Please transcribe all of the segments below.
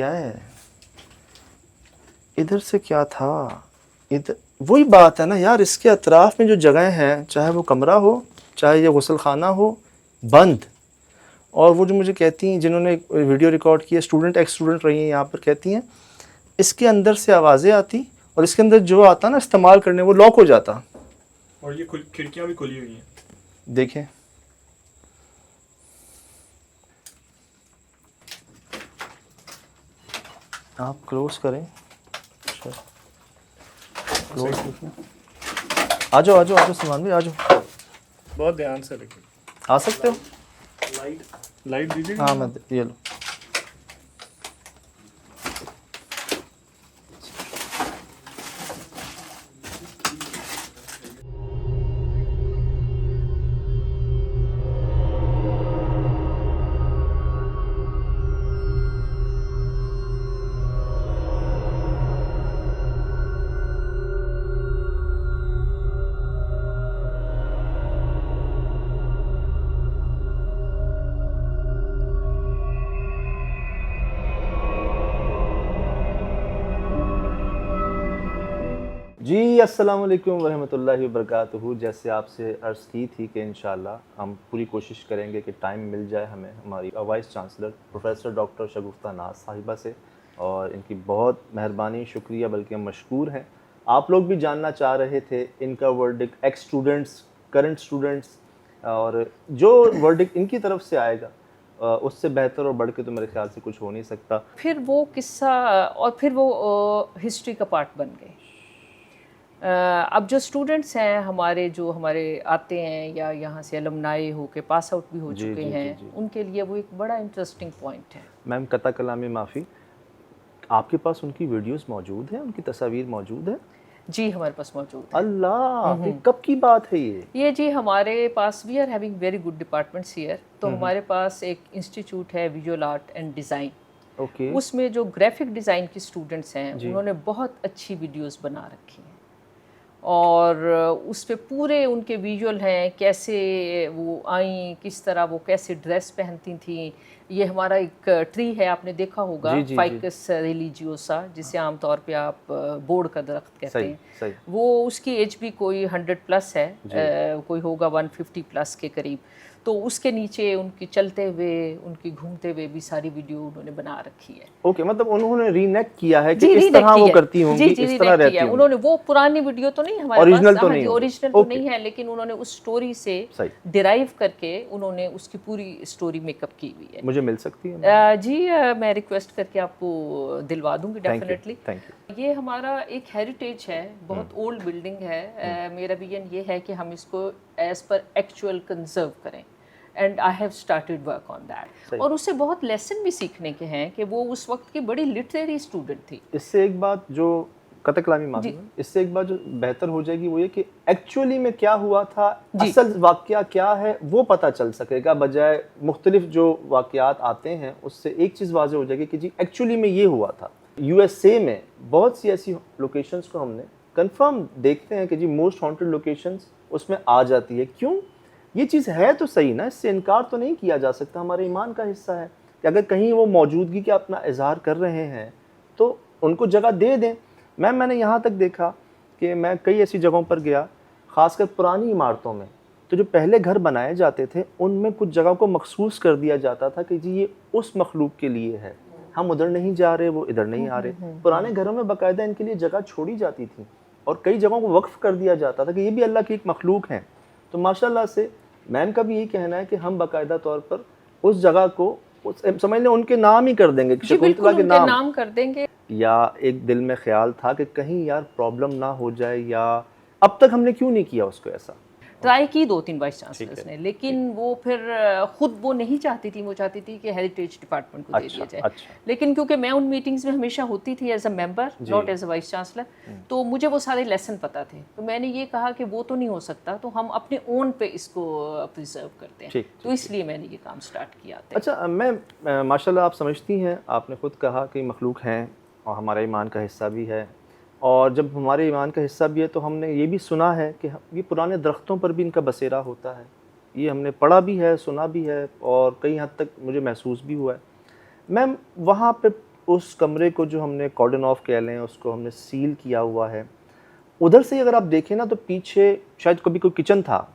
किया है, इधर से क्या था, इधर वही बात है ना यार, इसके अतराफ़ में जो जगह हैं, चाहे वो कमरा हो, चाहे ये गुसल खाना हो, बंद। और वो जो मुझे कहती हैं, जिन्होंने वीडियो रिकॉर्ड किया, स्टूडेंट एक्स स्टूडेंट रही हैं यहाँ पर, कहती हैं इसके अंदर से आवाज़ें आती और इसके अंदर जो आता ना इस्तेमाल करने, वो लॉक हो जाता। और ये खिड़कियाँ भी खुली हुई हैं, देखें, आप क्लोज करें, क्लोज कीजिए। आ जाओ सलमान भाई, आ जाओ। बहुत ध्यान से लेकिन आ सकते हो? लाइट दीजिएगा। हाँ मैं ये लो। जी अस्सलाम वालेकुम वरहमतुल्लाहि वबरकातुहू। जैसे आपसे अर्ज़ की थी कि इंशाल्लाह हम पूरी कोशिश करेंगे कि टाइम मिल जाए हमें हमारी वाइस चांसलर प्रोफेसर डॉक्टर शगुफ्ता नाज साहिबा से, और इनकी बहुत मेहरबानी, शुक्रिया, बल्कि हम मशकूर हैं। आप लोग भी जानना चाह रहे थे इनका verdict, x students, current students, और जो वर्डिक्ट इनकी तरफ से आएगा उससे बेहतर और बढ़ के तो मेरे ख्याल से कुछ हो नहीं सकता। फिर वो किस्सा और फिर वो हिस्ट्री का पार्ट बन गए। अब जो स्टूडेंट्स हैं हमारे, जो हमारे आते हैं या यहाँ से अलमनाई हो के पास आउट भी हो जी, चुके जी, हैं, जी, जी। उनके लिए वो एक बड़ा इंटरेस्टिंग पॉइंट है। मैम कता कलामी माफ़ी, आपके पास उनकी वीडियोस मौजूद हैं, उनकी तस्वीर मौजूद है? जी हमारे पास मौजूद है। अल्लाह, ये कब की बात है ये? ये जी हमारे पास, we are having very good departments here. तो हमारे पास एक इंस्टीट्यूट है visual art and design, okay. उसमें जो ग्राफिक डिज़ाइन के स्टूडेंट्स हैं जी। उन्होंने बहुत अच्छी वीडियोस बना रखी हैं, और उस पे पूरे उनके विजुअल हैं, कैसे वो आई, किस तरह वो कैसे ड्रेस पहनती थी। ये हमारा एक ट्री है, आपने देखा होगा, जी, जी, जी। फाइकस रिलीजियोसा, जिसे आमतौर पे आप बोर्ड का दरख्त कहते सही, हैं। सही। वो उसकी एज भी कोई 100 प्लस है, कोई होगा 150 प्लस के करीब। तो उसके नीचे उनकी चलते हुए, उनकी घूमते हुए भी सारी वीडियो उन्होंने बना रखी है। ओके, मतलब उन्होंने रीनेक्ट किया है कि जी, इस रीनेक्ट तरह वो किया है। करती होंगी, जी, इस तरह रीनेक्ट रहती किया है होंगी। उन्होंने। वो पुरानी वीडियो तो नहीं हमारे ओरिजिनल पास, तो हाँ नहीं जी, होगी। ओरिजिनल तो ओके। नहीं है, लेकिन उन्होंने उस स्टोरी से सही। डिराइव करके उन्होंने उसकी पूरी स्टोरी मेकअप की हुई है। मुझे मिल सकती है? जी मैं रिक्वेस्ट करके आपको दिलवा दूंगी डेफिनेटली। Thank you. ये हमारा एक हेरिटेज है, बहुत ओल्ड बिल्डिंग है। मेरा विजन ये है कि हम इसको एज पर एक्चुअल कंजर्व करें, and I have started work on that. और उससे बहुत लेसन भी सीखने के हैं कि वो उस वक्त की बड़ी लिटरेरी स्टूडेंट थी। इससे एक बात जो कता कलामी माफ़ी, इससे एक बात जो बेहतर हो जाएगी वो ये कि एक्चुअली में क्या हुआ था, असल वाकया क्या है, वो पता चल सकेगा, बजाय मुख्तलिफ जो वाकयात आते हैं उससे एक चीज़ वाज़ेह हो जाएगी कि जी एक्चुअली में ये हुआ था। यूएसए में बहुत सी ऐसी लोकेशंस को हमने कंफर्म देखते हैं कि जी मोस्ट हॉन्टेड लोकेशंस उसमें आ जाती है। क्यों? ये चीज़ है तो सही ना, इससे इनकार तो नहीं किया जा सकता, हमारे ईमान का हिस्सा है कि अगर कहीं वो मौजूदगी का अपना इजहार कर रहे हैं तो उनको जगह दे दें। मैंने यहाँ तक देखा कि मैं कई ऐसी जगहों पर गया, ख़ासकर पुरानी इमारतों में, तो जो पहले घर बनाए जाते थे उनमें कुछ जगह को मखसूस कर दिया जाता था कि जी ये उस मखलूक के लिए है, हम उधर नहीं जा रहे, वो इधर नहीं आ रहे। पुराने घरों में बाकायदा इनके लिए जगह छोड़ी जाती थी और कई जगहों को वक्फ कर दिया जाता था कि ये भी अल्लाह की एक मखलूक है। तो माशाल्लाह से मैम का भी यही कहना है कि हम बाकायदा तौर पर उस जगह को समझ लें उनके नाम ही कर देंगे, शकुंतला के नाम कर देंगे। या एक दिल में ख्याल था कि कहीं यार प्रॉब्लम ना हो जाए, या अब तक हमने क्यों नहीं किया उसको ऐसा। ट्राई की 2-3 वाइस चांसलर्स ने, लेकिन वो फिर खुद वो नहीं चाहती थी, वो चाहती थी कि हेरिटेज डिपार्टमेंट को दे दिया जाए। लेकिन क्योंकि मैं उन मीटिंग्स में हमेशा होती थी as a member, not as a vice chancellor, तो मुझे वो सारे लेसन पता थे। तो मैंने ये कहा कि वो तो नहीं हो सकता, तो हम अपने ओन पे इसको प्रिजर्व करते हैं। तो इसलिए मैंने ये काम स्टार्ट किया था। अच्छा, मैं माशाल्लाह, आप समझती हैं, आपने खुद कहा कि मखलूक हैं और हमारे ईमान का हिस्सा भी है, और जब हमारे ईमान का हिस्सा भी है तो हमने ये भी सुना है कि ये पुराने दरख्तों पर भी इनका बसेरा होता है। ये हमने पढ़ा भी है, सुना भी है, और कई हद तक मुझे महसूस भी हुआ है। मैम वहाँ पे उस कमरे को जो हमने कॉर्डन ऑफ कह लें, उसको हमने सील किया हुआ है। उधर से अगर आप देखें ना तो पीछे शायद कभी कोई किचन था,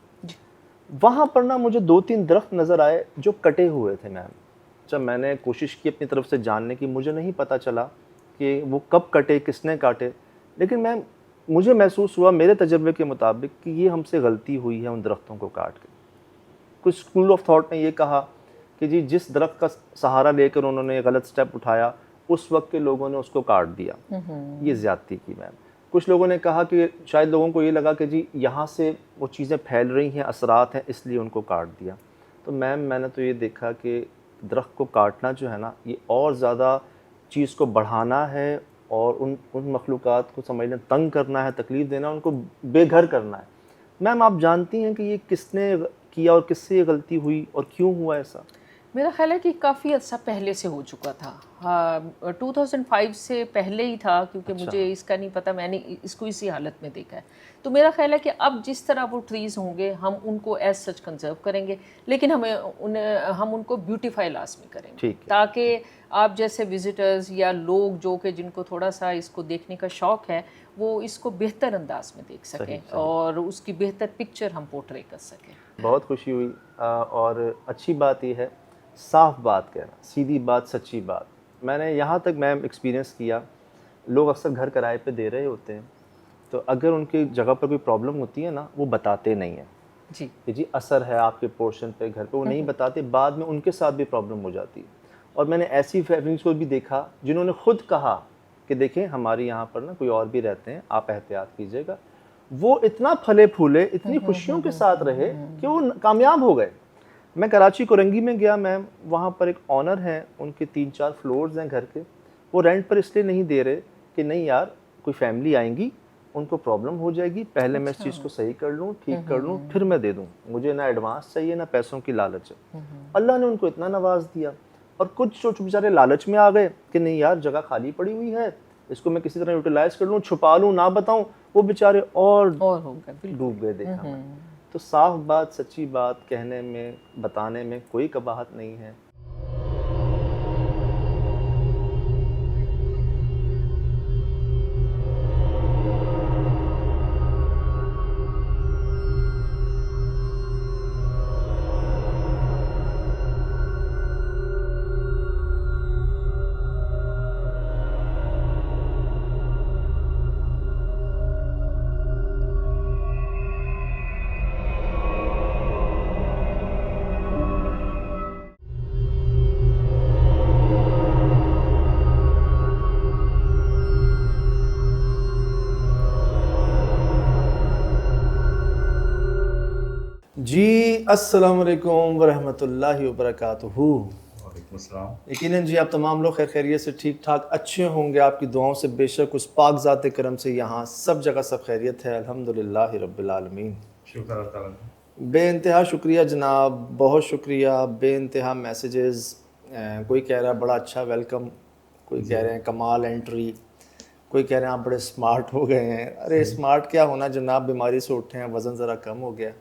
वहाँ पर ना मुझे 2-3 दरख्त नज़र आए जो कटे हुए थे मैम। जब मैंने कोशिश की अपनी तरफ से जानने की, मुझे नहीं पता चला कि वो कब कटे, किसने काटे, लेकिन मैम मुझे महसूस हुआ मेरे तजर्बे के मुताबिक कि ये हमसे गलती हुई है उन दरख्तों को काट के। कुछ स्कूल ऑफ थॉट ने ये कहा कि जी जिस दरख्त का सहारा लेकर उन्होंने गलत स्टेप उठाया, उस वक्त के लोगों ने उसको काट दिया, ये ज़्यादती की मैम। कुछ लोगों ने कहा कि शायद लोगों को ये लगा कि जी यहाँ से वो चीज़ें फैल रही हैं, असरात हैं, इसलिए उनको काट दिया। तो मैम मैंने तो ये देखा कि दरख्त को काटना जो है ना, ये और ज़्यादा चीज़ को बढ़ाना है और उन मखलूक़ात को समझ लें तंग करना है, तकलीफ़ देना, उनको बेघर करना है। मैम आप जानती हैं कि ये किसने किया और किससे ये गलती हुई और क्यों हुआ ऐसा? मेरा ख्याल है कि काफ़ी अर्सा पहले से हो चुका था। हाँ, 2005 से पहले ही था, क्योंकि मुझे इसका नहीं पता, मैंने इसको इसी हालत में देखा है। तो मेरा ख्याल है कि अब जिस तरह वो ट्रीज़ होंगे हम उनको एज सच कंजर्व करेंगे, लेकिन हम उनको ब्यूटीफाई लाजमी करेंगे, ताकि आप जैसे विजिटर्स या लोग जो कि जिनको थोड़ा सा इसको देखने का शौक़ है, वो इसको बेहतर अंदाज में देख सकें और उसकी बेहतर पिक्चर हम पोर्ट्रे कर सकें। बहुत खुशी हुई और अच्छी बात ये है, साफ बात कहना, सीधी बात, सच्ची बात। मैंने यहाँ तक मैम एक्सपीरियंस किया, लोग अक्सर घर किराए पे दे रहे होते हैं, तो अगर उनकी जगह पर कोई प्रॉब्लम होती है ना, वो बताते नहीं हैं जी कि जी असर है आपके पोर्शन पे घर पे, वो नहीं बताते, बाद में उनके साथ भी प्रॉब्लम हो जाती है। और मैंने ऐसी फैमिलीज़ को भी देखा जिन्होंने खुद कहा कि देखें हमारे यहाँ पर ना कोई और भी रहते हैं, आप एहतियात कीजिएगा। वो इतना फले फूले, इतनी खुशियों के साथ रहे कि वो कामयाब हो गए। मैं कराची कोरंगी में गया मैम, वहाँ पर एक ऑनर हैं, उनके 3-4 फ्लोर्स हैं घर के, वो रेंट पर इसलिए नहीं दे रहे कि नहीं यार कोई फैमिली आएंगी, उनको प्रॉब्लम हो जाएगी, पहले मैं इस चीज़ को सही कर लूँ, ठीक कर लूँ, फिर मैं दे दूँ, मुझे ना एडवांस चाहिए ना पैसों की लालच है। अल्लाह ने उनको इतना नवाज दिया। और कुछ जो बेचारे लालच में आ गए कि नहीं यार जगह खाली पड़ी हुई है, इसको मैं किसी तरह यूटिलाइज कर लूँ, छुपा लूँ, ना बताऊँ, वो बेचारे और डूब गए। देखा तो साफ बात, सच्ची बात कहने में, बताने में कोई कबाहत नहीं है। जी अस्सलाम वालेकुम वरहमतुल्लाहि वबरकातुहू। वालेकुम अस्सलाम। यकीनन जी आप तमाम लोग खैर खैरियत से ठीक ठाक अच्छे होंगे, आपकी दुआओं से बेशक उस पाक ज़ात करम से यहाँ सब जगह सब खैरियत है, अल्हम्दुलिल्लाहि रब्बिल आलमीन। शुक्र अल्लाह ताला का। बेइंतहा शुक्रिया जनाब, बहुत शुक्रिया। बेइंतहा मैसेजेस, कोई कह रहा है बड़ा अच्छा वेलकम, कोई कह रहे हैं कमाल एंट्री, कोई कह रहे हैं आप बड़े स्मार्ट हो गए हैं। अरे स्मार्ट क्या होना जनाब, बीमारी से उठे हैं, वज़न ज़रा कम हो गया।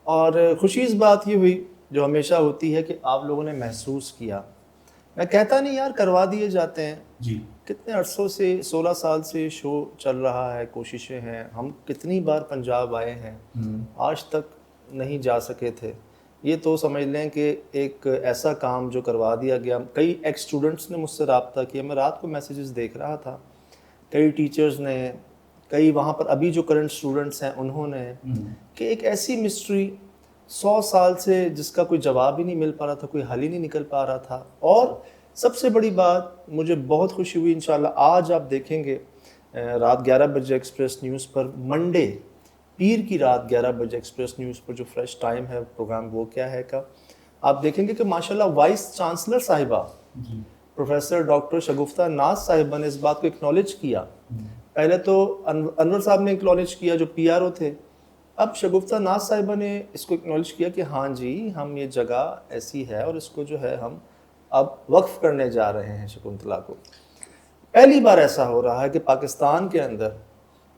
और खुशी इस बात ये हुई जो हमेशा होती है कि आप लोगों ने महसूस किया। मैं कहता नहीं यार करवा दिए जाते हैं जी, कितने अरसों से, 16 साल से शो चल रहा है, कोशिशें हैं, हम कितनी बार पंजाब आए हैं, आज तक नहीं जा सके थे। ये तो समझ लें कि एक ऐसा काम जो करवा दिया गया। कई एक्स स्टूडेंट्स ने मुझसे रब्ता किया, मैं रात को मैसेजेस देख रहा था, कई टीचर्स ने, कई वहाँ पर अभी जो करंट स्टूडेंट्स हैं उन्होंने, कि एक ऐसी मिस्ट्री 100 साल से जिसका कोई जवाब ही नहीं मिल पा रहा था, कोई हल ही नहीं निकल पा रहा था। और सबसे बड़ी बात मुझे बहुत खुशी हुई, इंशाल्लाह आज आप देखेंगे रात 11 बजे एक्सप्रेस न्यूज़ पर, मंडे पीर की रात 11 बजे एक्सप्रेस न्यूज़ पर जो फ्रेश टाइम है प्रोग्राम वो क्या है का, आप देखेंगे कि माशाल्लाह वाइस चांसलर साहिबा प्रोफेसर डॉक्टर शगुफ्ता नाज साहिबा ने इस बात को एक्नॉलेज किया। पहले तो अनवर साहब ने एक्नॉलेज किया जो PRO थे, अब शगुफ्ता नाज साहिबा ने इसको एक्नॉलेज किया कि हाँ जी हम ये जगह ऐसी है और इसको जो है हम अब वक्फ करने जा रहे हैं शकुंतला को। पहली बार ऐसा हो रहा है कि पाकिस्तान के अंदर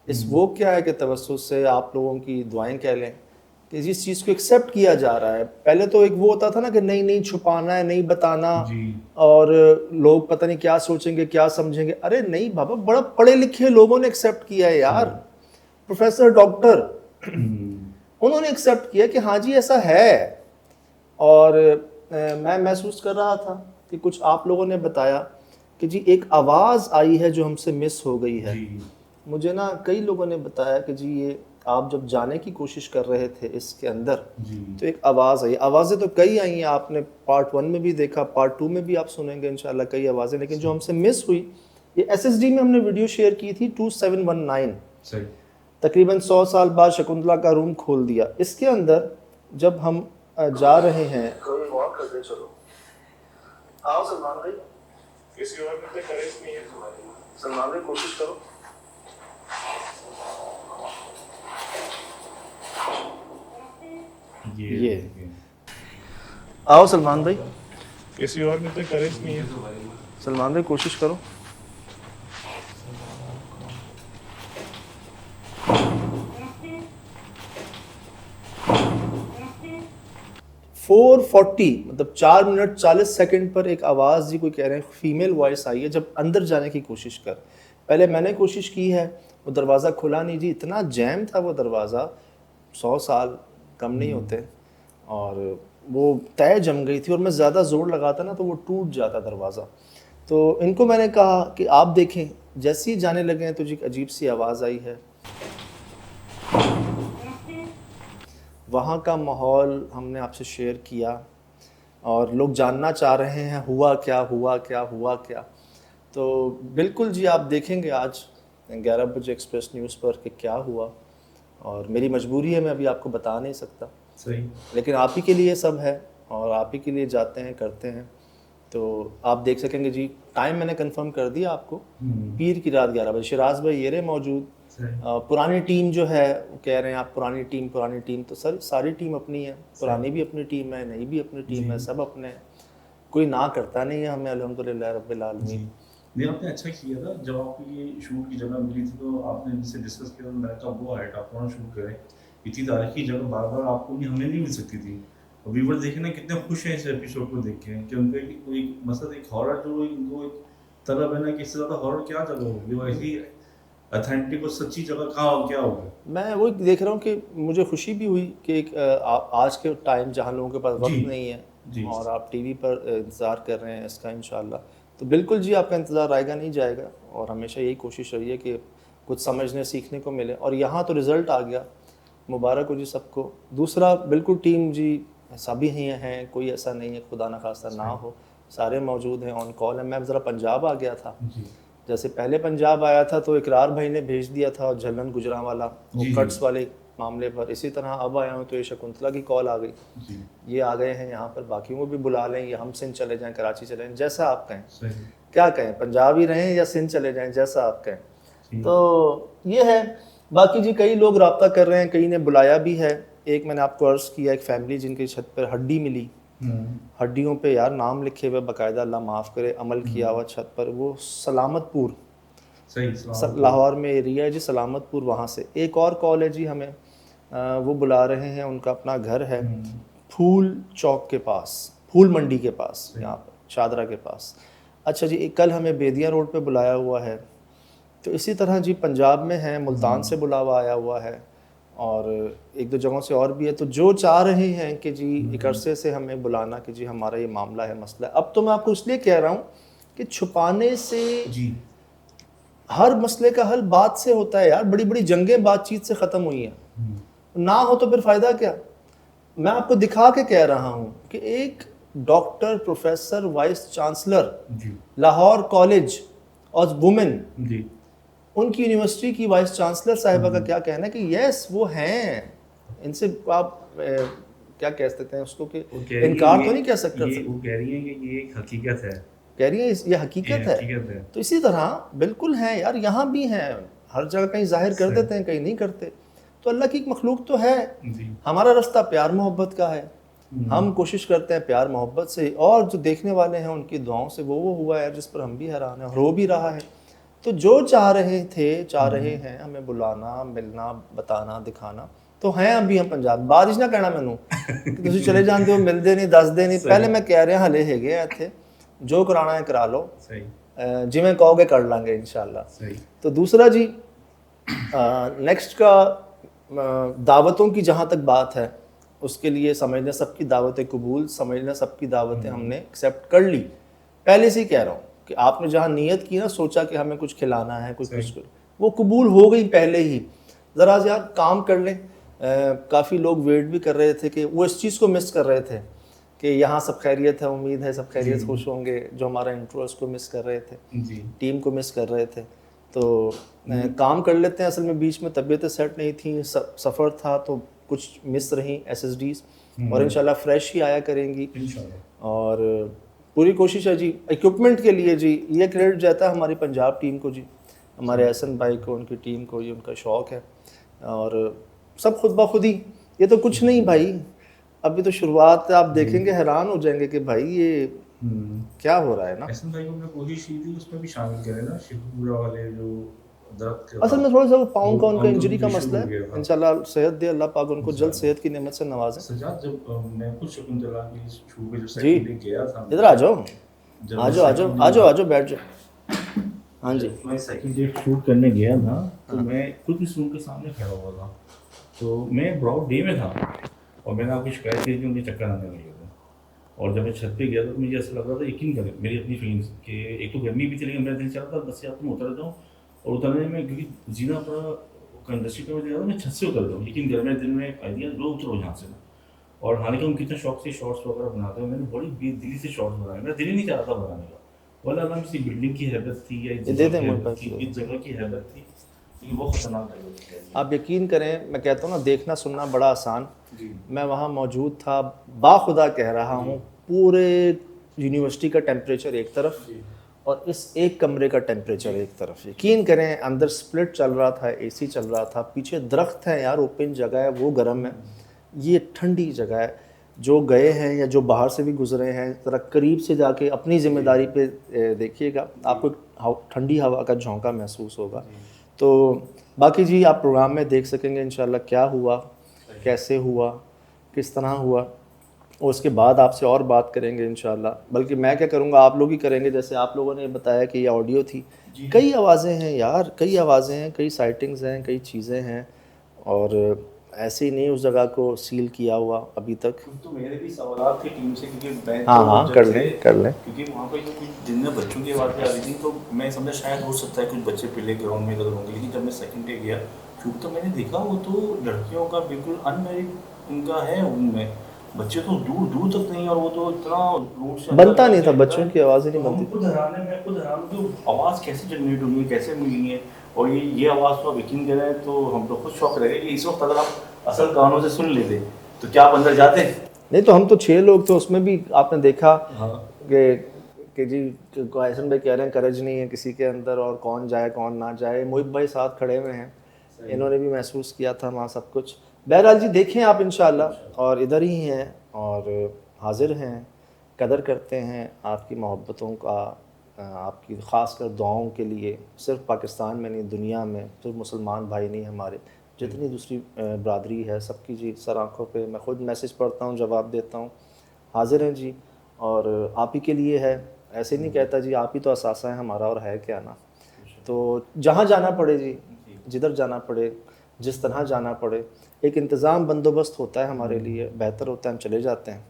इस वो क्या है कि तवज्जुह से आप लोगों की दुआएं कह लें कि जिस चीज़ को एक्सेप्ट किया जा रहा है। पहले तो एक वो होता था ना कि नहीं नहीं छुपाना है, नहीं बताना, और लोग पता नहीं क्या सोचेंगे क्या समझेंगे। अरे नहीं बाबा, बड़ा पढ़े लिखे लोगों ने एक्सेप्ट किया है यार, प्रोफेसर डॉक्टर उन्होंने एक्सेप्ट किया कि हाँ जी ऐसा है। और मैं महसूस कर रहा था कि कुछ आप लोगों ने बताया कि जी एक आवाज़ आई है जो हमसे मिस हो गई है। मुझे ना कई लोगों ने बताया कि जी ये आप जब जाने की कोशिश कर रहे थे इसके अंदर तो एक आवाज़ आई। आवाज़ें तो कई आई हैं, आपने पार्ट 1 में भी देखा, पार्ट 2 में भी आप सुनेंगे इंशाल्लाह कई आवाज़ें। लेकिन जो हमसे मिस हुई, ये SSD में हमने वीडियो शेयर की थी 2719, तकरीबन 100 साल बाद शकुंतला का रूम खोल दिया। इसके अंदर जब हम जा रहे हैं, चलो आओ सलमान भाई, किसी और में करेज नहीं है, सलमान भाई कोशिश करो। ये आओ सलमान भाई, किसी और में तो करेज नहीं है, सलमान भाई कोशिश करो। मतलब 4 मिनट 40 सेकंड पर एक आवाज़ जी कोई कह रहे हैं फीमेल वॉइस आई है जब अंदर जाने की कोशिश कर। पहले मैंने कोशिश की है, वो दरवाज़ा खुला नहीं जी, इतना जैम था वो दरवाज़ा, 100 साल कम नहीं होते, और वो तय जम गई थी और मैं ज़्यादा ज़ोर लगाता ना तो वो टूट जाता दरवाज़ा। तो इनको मैंने कहा कि आप देखें, जैसे ही जाने लगे हैं तो जी अजीब सी आवाज़ आई है। वहाँ का माहौल हमने आपसे शेयर किया और लोग जानना चाह रहे हैं हुआ क्या हुआ क्या हुआ क्या। तो बिल्कुल जी आप देखेंगे आज 11 बजे एक्सप्रेस न्यूज़ पर कि क्या हुआ, और मेरी मजबूरी है, मैं अभी आपको बता नहीं सकता, सही, लेकिन आप ही के लिए सब है और आप ही के लिए जाते हैं करते हैं। तो आप देख सकेंगे जी, टाइम मैंने कंफर्म कर दिया आपको, पीर की रात 11 बजे। शिराज भाई ये रहे मौजूद, पुरानी टीम जो है वो कह रहे हैं आप पुरानी टीम, तो सर सारी टीम अपनी है, पुरानी भी अपनी टीम है, नई भी अपनी टीम है, सब अपने हैं, कोई ना करता नहीं है हमें, अल्हम्दुलिल्लाह रब्बिल आलमीन। नहीं आपने अच्छा किया था, जब आपको ये शूट की जगह मिली थी तो आपने इनसे डिस्कस किया, मैं तो वो आया आप वहाँ शूट करें, इतनी तारीखी जगह बार बार आपको नहीं, हमें नहीं मिल सकती थी। और व्यूवर देखे ना कितने खुश हैं इस एपिसोड को देख के कि उनका एक मतलब एक हॉरर जो उनको एक तलब है ना कि इससे ज़्यादा हॉरर क्या जगह होगी, वो ऐसी ऑथेंटिक और सच्ची जगह कहाँ क्या होगा। मैं वही देख रहा हूँ कि मुझे खुशी भी हुई कि एक आज के टाइम जहाँ लोगों के पास वक्त नहीं है और आप टीवी पर इंतज़ार कर रहे हैं इसका इंशाल्लाह, तो बिल्कुल जी आपका इंतज़ार आएगा नहीं जाएगा, और हमेशा यही कोशिश रही है कि कुछ समझने सीखने को मिले, और यहाँ तो रिज़ल्ट आ गया, मुबारक हो जी सबको। दूसरा बिल्कुल टीम जी सभी ही हैं, कोई ऐसा नहीं है खुदा न खास्ता ना हो, सारे मौजूद हैं, ऑन कॉल है। मैं ज़रा पंजाब आ गया था, जैसे पहले पंजाब आया था तो इकरार भाई ने भेज दिया था झल्लन गुजरांवाला वो कट्स वाले मामले पर, इसी तरह अब आया हूँ तो ये शकुंतला की कॉल आ गई, ये आ गए हैं यहाँ पर, बाकी वो भी बुला लें, या हम सिंध चले जाएं, कराची चले जाएं, जैसा आप कहें, क्या कहें, पंजाब ही रहें या सिंध चले जाएं, जैसा आप कहें। तो ये है, बाकी जी कई लोग रब्ता कर रहे हैं, कई ने बुलाया भी है। एक मैंने आपको अर्ज़ किया, एक फैमिली जिनकी छत पर हड्डी मिली, हड्डियों पे यार नाम लिखे हुए बाकायदा, अल्लाह माफ़ करे, अमल किया हुआ छत पर, वो सलामतपुर लाहौर में एरिया है जी, सलामतपुर, वहाँ से एक और कॉल है जी हमें, वो बुला रहे हैं, उनका अपना घर है फूल चौक के पास, फूल मंडी के पास, यहाँ पर शादरा के पास। अच्छा जी, कल हमें बेदिया रोड पे बुलाया हुआ है, तो इसी तरह जी पंजाब में है, मुल्तान से बुलावा आया हुआ है, और एक दो जगहों से और भी है। तो जो चाह रहे हैं कि जी एक अरसे से हमें बुलाना कि जी हमारा ये मामला है, मसला है, अब तो मैं आपको इसलिए कह रहा हूँ कि छुपाने से जी हर मसले का हल बात से होता है यार, बड़ी बड़ी जंगें बातचीत से ख़त्म हुई हैं, ना हो तो फिर फ़ायदा क्या। मैं आपको दिखा के कह रहा हूँ कि एक doctor, professor, vice chancellor Lahore college और वुमेन, उनकी यूनिवर्सिटी की वाइस चांसलर साहिबा का क्या कहना है कि यस वो हैं, इनसे आप क्या कह सकते हैं उसको कि इनकार तो नहीं कह सकते, वो कह रही हैं कि ये एक हकीकत है, कह रही है ये हकीकत है। तो इसी तरह बिल्कुल हैं यार, यहाँ भी हैं, हर जगह कहीं जाहिर कर देते हैं, कहीं नहीं करते। तो अल्लाह की एक मखलूक तो है, हमारा रास्ता प्यार मोहब्बत का है, हम कोशिश करते हैं प्यार मोहब्बत से, और जो देखने वाले हैं उनकी दुआओं से वो हुआ है जिस पर हम भी हैरान हैं, रो भी रहा है। तो जो चाह रहे हैं हमें बुलाना, मिलना, बताना, दिखाना, तो हैं अभी हम पंजाब बाद ही ना कहना मैनू कि तुसी चले जाते हो मिलते नहीं दसदे नहीं पहले मैं कह रहा हले हैगे आ इत्थे जो कराना है करा लो जिवें कहोगे कर लांगे इंशाल्लाह। तो दूसरा जी नेक्स्ट का दावतों की जहाँ तक बात है उसके लिए समझना सबकी दावतें कबूल, समझना सबकी दावतें हमने एक्सेप्ट कर ली। पहले से ही कह रहा हूँ कि आपने जहाँ नियत की ना सोचा कि हमें कुछ खिलाना है कुछ वो कबूल हो गई पहले ही। ज़रा यार काम कर लें। काफ़ी लोग वेट भी कर रहे थे कि वो इस चीज़ को मिस कर रहे थे कि यहाँ सब खैरियत है, उम्मीद है सब खैरियत खुश होंगे। जो हमारा इंट्रो उसको मिस कर रहे थे, टीम को मिस कर रहे थे। तो काम कर लेते हैं। असल में बीच में तबीयतें सेट नहीं थी, सफ़र था तो कुछ मिस रही SSDs और इंशाल्लाह फ्रेश ही आया करेंगी और पूरी कोशिश है जी। इक्विपमेंट के लिए जी ये क्रेडिट जाता है हमारी पंजाब टीम को जी, हमारे एहसन भाई को, उनकी टीम को, ये उनका शौक़ है और सब खुद ब खुद ही। ये तो कुछ नहीं भाई, अभी तो शुरुआत आप देखेंगे हैरान हो जाएंगे कि भाई ये क्या हो रहा है ना। एहसन भाई को हमने कोशिश की थी उसमें भी शामिल करें ना, शिवपुरा वाले जो असल में थोड़ा सा पाउंड का उनका इंजरी का मसला है। इंशाल्लाह सेहत दे अल्लाह पाक उनको जल्द सेहत की नेमत से नवाजे। सजाद जब मैं कुछ शकुंतला की शो पे जो सेकंड डे गया था, इधर आ जाओ आ जाओ बैठ जाओ। हाँ जी, मैं सेकंड डे शूट करने गया था तो मैं खुद इस रूम के सामने खड़ा हुआ था तो मैं ब्रॉड डे में था और मैंने आपको शिकायत की कि मुझे चक्कर आने लगे थे। और जब मैं छत पे गया तो मुझे ऐसा लग रहा था, यकीन करें मेरी अपनी फीलिंग्स कि एक तो गर्मी भी चली, मेरा दिल चाह रहा था बस यार तुम उतर जाओ और उतरने में क्योंकि जीना पूरा इंडस्ट्री पे मैं मैं छत से उतर जाऊँ, लेकिन घर में दिल में एक आइडिया लो उतरो यहाँ से। और हालांकि हम कितने शौक से शॉर्ट्स वगैरह बनाते हैं, मैंने बड़ी बेदिली से शॉर्ट्स बनाए, मेरा दिल ही नहीं चाह रहा था बनाने का। वाला अल्लाह किसी बिल्डिंग की हैबिट थी या इस जगह की हैबिट थी, लेकिन वो खतरनाक है। आप यकीन करें मैं कहता हूँ ना देखना सुनना बड़ा आसान। मैं वहाँ मौजूद था, बाखुदा कह रहा हूँ, पूरे यूनिवर्सिटी का टेम्परेचर एक तरफ और इस एक कमरे का टेम्परेचर एक तरफ। यकीन करें अंदर स्प्लिट चल रहा था, AC चल रहा था, पीछे दरख्त है यार, ओपन जगह है, वो गर्म है, ये ठंडी जगह है। जो गए हैं या जो बाहर से भी गुजरे हैं ज़रा करीब से जाके अपनी ज़िम्मेदारी पे देखिएगा, आपको ठंडी हवा का झोंका महसूस होगा। तो बाकी जी आप प्रोग्राम में देख सकेंगे इंशाल्लाह क्या हुआ, कैसे हुआ, किस तरह हुआ, और उसके बाद आपसे और बात करेंगे इंशाल्लाह। बल्कि मैं क्या करूँगा, आप लोग ही करेंगे। जैसे आप लोगों ने बताया कि ये ऑडियो थी, कई आवाज़ें हैं यार, कई आवाज़ें हैं, कई साइटिंग्स हैं, कई चीज़ें हैं और ऐसे ही नहीं उस जगह को सील किया हुआ अभी तक। तो मेरे भी सवाल थे टीम से क्योंकि मैं हाँ कर लें क्योंकि वहाँ पर जो कुछ दिन में बच्चों की आवाज़ आ रही थी तो मैं समझा शायद हो सकता है कुछ बच्चे प्ले ग्राउंड में इधर होंगे, लेकिन जब मैं सेकंड डे गया क्योंकि तो मैंने देखा वो तो लड़कियों का बिल्कुल अनमैरिड उनका है, उनमें बच्चे तो दूर दूर तक नहीं और वो तो इतना रोड से बनता नहीं था, बच्चों की आवाज़ ही नहीं बनती। खुद हैरान कि आवाज़ कैसे जनरेट हुई है, कैसे मिली है, और ये आवाज़ तो आप यकीन करें तो हम तो खुद शौक रहे कि इस वक्त अगर आप असल कानों से सुन लेते तो क्या आप अंदर जाते? नहीं तो हम तो 6 लोग थे, उसमें भी आपने देखा कि जी एहसन भाई कह रहे हैं करज नहीं है किसी के अंदर और कौन जाए कौन ना जाए। मोहित भाई साथ खड़े हुए हैं, इन्होंने भी महसूस किया था वहाँ सब कुछ। बहरहाल जी देखें आप इंशाल्लाह, और इधर ही हैं और हाजिर हैं, कदर करते हैं आपकी मोहब्बतों का, आपकी ख़ासकर दुआओं के लिए। सिर्फ पाकिस्तान में नहीं दुनिया में, सिर्फ मुसलमान भाई नहीं, हमारे जितनी दूसरी बरादरी है सबकी जी सर आँखों पे। मैं ख़ुद मैसेज पढ़ता हूँ, जवाब देता हूँ, हाजिर हैं जी, और आप ही के लिए है। ऐसे नहीं कहता जी आप ही तो असासा है हमारा और है क्या ना। तो जहाँ जाना पड़े जी, जिधर जाना पड़े, जिस तरह जाना पड़े, एक इंतज़ाम बंदोबस्त होता है हमारे लिए, बेहतर होता है हम चले जाते हैं,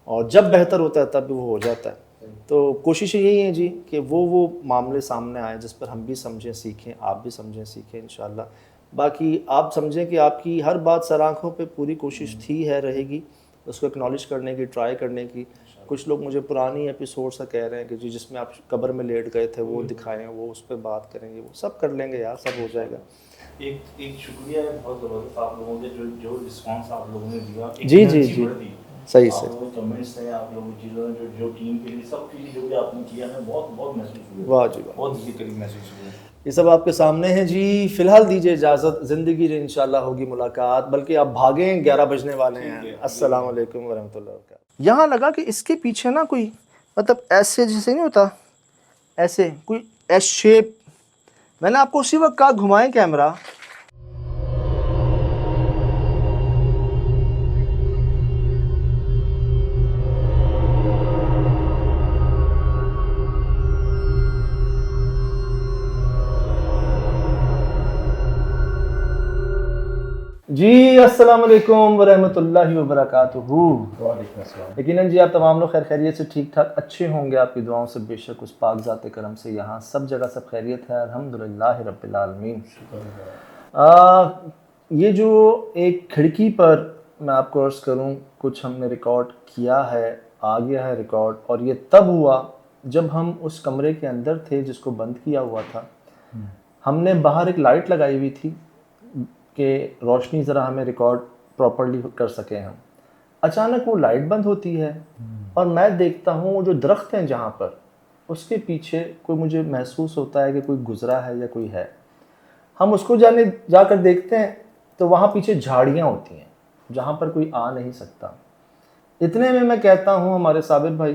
और जब बेहतर होता है तब वो हो जाता है। तो कोशिश यही है जी कि वो मामले सामने आए जिस पर हम भी समझें सीखें, आप भी समझें सीखें इंशाल्लाह। बाकी आप समझें कि आपकी हर बात सर आँखों पे पूरी कोशिश थी है, रहेगी, उसको एक्नॉलेज करने की, ट्राई करने की। कुछ लोग मुझे पुरानी एपिसोड सा कह रहे हैं कि जी जिसमें आप कब्र में लेट गए थे वो दिखाएं, वो उस पर बात करेंगे, वो सब कर लेंगे यार, सब हो जाएगा। एक शुक्रिया है बहुत ज़बरदस्त आप लोगों के जो रिस्पांस आप लोगों ने दिया। जी सही से कमेंट्स हैं आप लोगों की चीज़ों जो टीम के लिए सब चीज़ जो भी आपने किया है बहुत महसूस हुआ। वाह जी बहुत दिल करीब महसूस हुआ। ये सब आपके सामने है जी। फिलहाल दीजिए इजाज़त, ज़िंदगी में इंशाल्लाह होगी मुलाकात, बल्कि आप भागें 11 बजने वाले हैं। अस्सलाम वालेकुम वरहमतुल्लाहि वबरकातुहू। यहाँ लगा कि इसके पीछे ना कोई मतलब ऐसे जैसे नहीं होता, ऐसे कोई एस शेप, मैंने आपको उसी वक्त कहा घुमाएं कैमरा, जी अस्सलाम वालेकुम वरहमतुल्लाहि वबरकातुहू। यकीनन जी आप तमाम लोग खैर खैरियत से ठीक ठाक अच्छे होंगे, आपकी दुआओं से बेशक उस पाक ज़ात करम से यहाँ सब जगह सब खैरियत है, अल्हम्दुलिल्लाह रब्बिल आलमीन। ये जो एक खिड़की पर मैं आपको अर्ज़ करूँ, कुछ हमने रिकॉर्ड किया है, आ गया है रिकॉर्ड, और ये तब हुआ जब हम उस कमरे के अंदर थे जिसको बंद किया हुआ था। हमने बाहर एक लाइट लगाई हुई थी कि रोशनी ज़रा हमें रिकॉर्ड प्रॉपर्ली कर सकें हम। अचानक वो लाइट बंद होती है और मैं देखता हूँ वो जो दरख्त हैं जहाँ पर, उसके पीछे कोई, मुझे महसूस होता है कि कोई गुज़रा है या कोई है। हम उसको जाकर देखते हैं तो वहाँ पीछे झाड़ियाँ होती हैं जहाँ पर कोई आ नहीं सकता। इतने में मैं कहता हूँ हमारे साबिर भाई,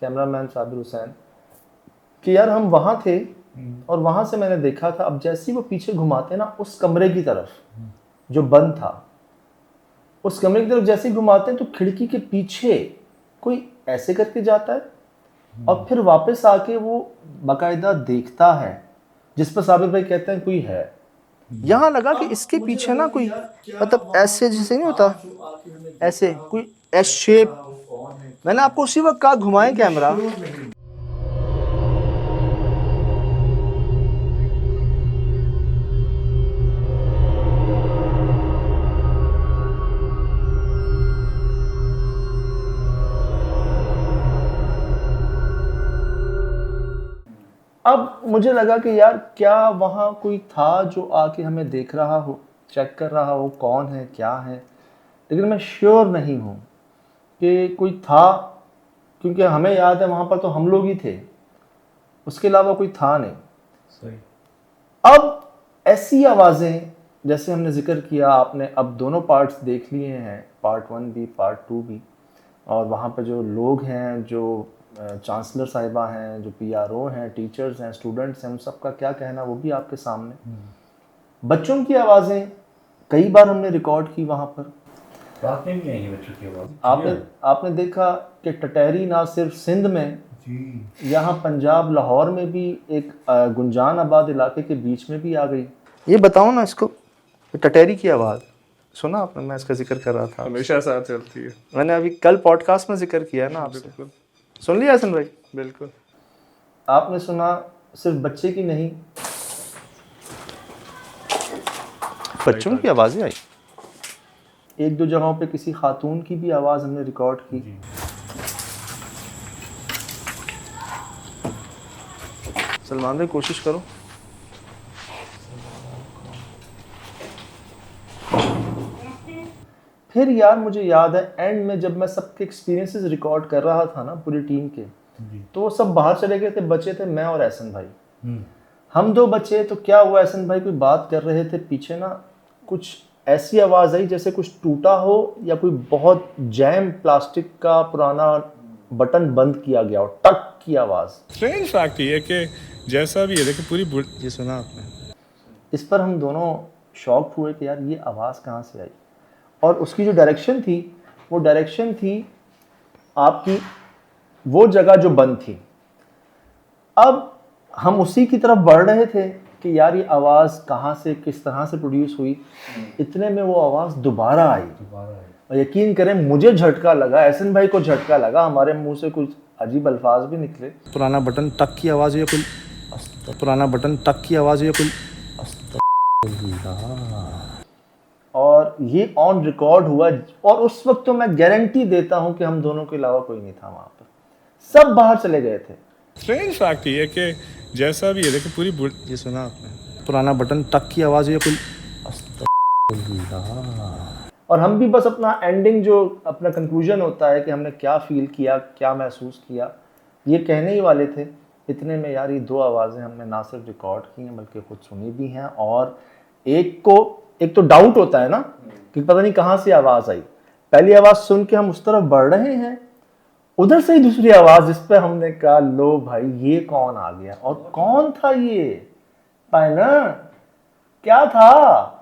कैमरामैन साबिर हुसैन, कि यार हम वहाँ थे और वहाँ से मैंने देखा था। अब जैसे ही वो पीछे घुमाते ना उस कमरे की तरफ जो बंद था, उस कमरे की तरफ जैसे ही घुमाते हैं तो खिड़की के पीछे कोई ऐसे करके जाता है और फिर वापस आके वो बाकायदा देखता है, जिस पर साबिर भाई कहते हैं कोई है। यहाँ लगा कि इसके पीछे ना कोई, मतलब ऐसे जैसे नहीं होता, ऐसे कोई एस शेप। मैंने आपको उसी वक्त कहा घुमाएं कैमरा। अब मुझे लगा कि यार क्या वहाँ कोई था जो आके हमें देख रहा हो, चेक कर रहा हो कौन है क्या है, लेकिन मैं श्योर नहीं हूँ कि कोई था, क्योंकि हमें याद है वहाँ पर तो हम लोग ही थे, उसके अलावा कोई था नहीं। सही। अब ऐसी आवाज़ें, जैसे हमने जिक्र किया, आपने अब दोनों पार्ट्स देख लिए हैं, पार्ट 1 भी पार्ट 2 भी, और वहाँ पर जो लोग हैं, जो चांसलर साहिबा हैं, जो PRO हैं, टीचर्स हैं, स्टूडेंट्स हैं, उन सब का क्या कहना वो भी आपके सामने। बच्चों की आवाज़ें कई बार हमने रिकॉर्ड की वहाँ पर। रात में भी आई है बच्चों की आवाज़। आपने देखा कि टटहरी ना सिर्फ सिंध में, यहाँ पंजाब लाहौर में भी एक गुंजान आबाद इलाके के बीच में भी आ गई। ये बताओ ना इसको, टटहरी की आवाज़ सुना आपने? मैं इसका जिक्र कर रहा था, हमेशा साथ चलती है। मैंने अभी कल पॉडकास्ट में जिक्र किया है ना आपसे, सुन लिया हसन भाई? बिल्कुल। आपने सुना, सिर्फ बच्चे की नहीं, बच्चों की आवाज़ें आई। एक दो जगहों पे किसी खातून की भी आवाज़ हमने रिकॉर्ड की। सलमान भाई कोशिश करो। फिर यार मुझे याद है एंड में जब मैं सबके एक्सपीरियंसेस रिकॉर्ड कर रहा था ना पूरी टीम के, तो वो सब बाहर चले गए थे, बचे थे मैं और एहसन भाई। हम दो बचे तो क्या हुआ, एहसन भाई कोई बात कर रहे थे, पीछे ना कुछ ऐसी आवाज़ आई जैसे कुछ टूटा हो या कोई बहुत जैम प्लास्टिक का पुराना बटन बंद किया गया हो, टक की आवाज़। स्ट्रेंज फैक्ट ये है कि जैसा भी है, देखिए पूरी ये सुना आपने? इस पर हम दोनों शॉक हुए कि यार ये आवाज़ कहाँ से आई, और उसकी जो डायरेक्शन थी वो डायरेक्शन थी आपकी वो जगह जो बंद थी। अब हम उसी की तरफ बढ़ रहे थे कि यार ये आवाज़ कहाँ से, किस तरह से प्रोड्यूस हुई। इतने में वो आवाज़ दोबारा आई, और यकीन करें मुझे झटका लगा, एहसन भाई को झटका लगा, हमारे मुंह से कुछ अजीब अल्फाज भी निकले। पुराना बटन टक की आवाज़ या कोई, पुराना बटन टक की आवाज़ या कोई, और ये ऑन रिकॉर्ड हुआ। और उस वक्त तो मैं गारंटी देता हूं कि हम दोनों के अलावा कोई नहीं था वहां पर, सब बाहर चले गए थे। स्ट्रेंज फैक्ट ये है कि जैसा भी है, देखिए पूरी ये सुना आपने? पुराना बटन टक की आवाज़ या कोई, और हम भी बस अपना एंडिंग, जो अपना कंक्लूजन होता है कि हमने क्या फील किया, क्या महसूस किया, ये कहने ही वाले थे। इतने में यार ये दो आवाज़ें हमने ना सिर्फ रिकॉर्ड की हैं बल्कि खुद सुनी भी हैं। और एक तो डाउट होता है ना कि पता नहीं कहाँ से आवाज़ आई। पहली आवाज़ सुन के हम उस तरफ बढ़ रहे हैं, उधर से ही दूसरी आवाज़, जिस पे हमने कहा लो भाई ये कौन आ गया, और कौन था ये पायना, क्या था?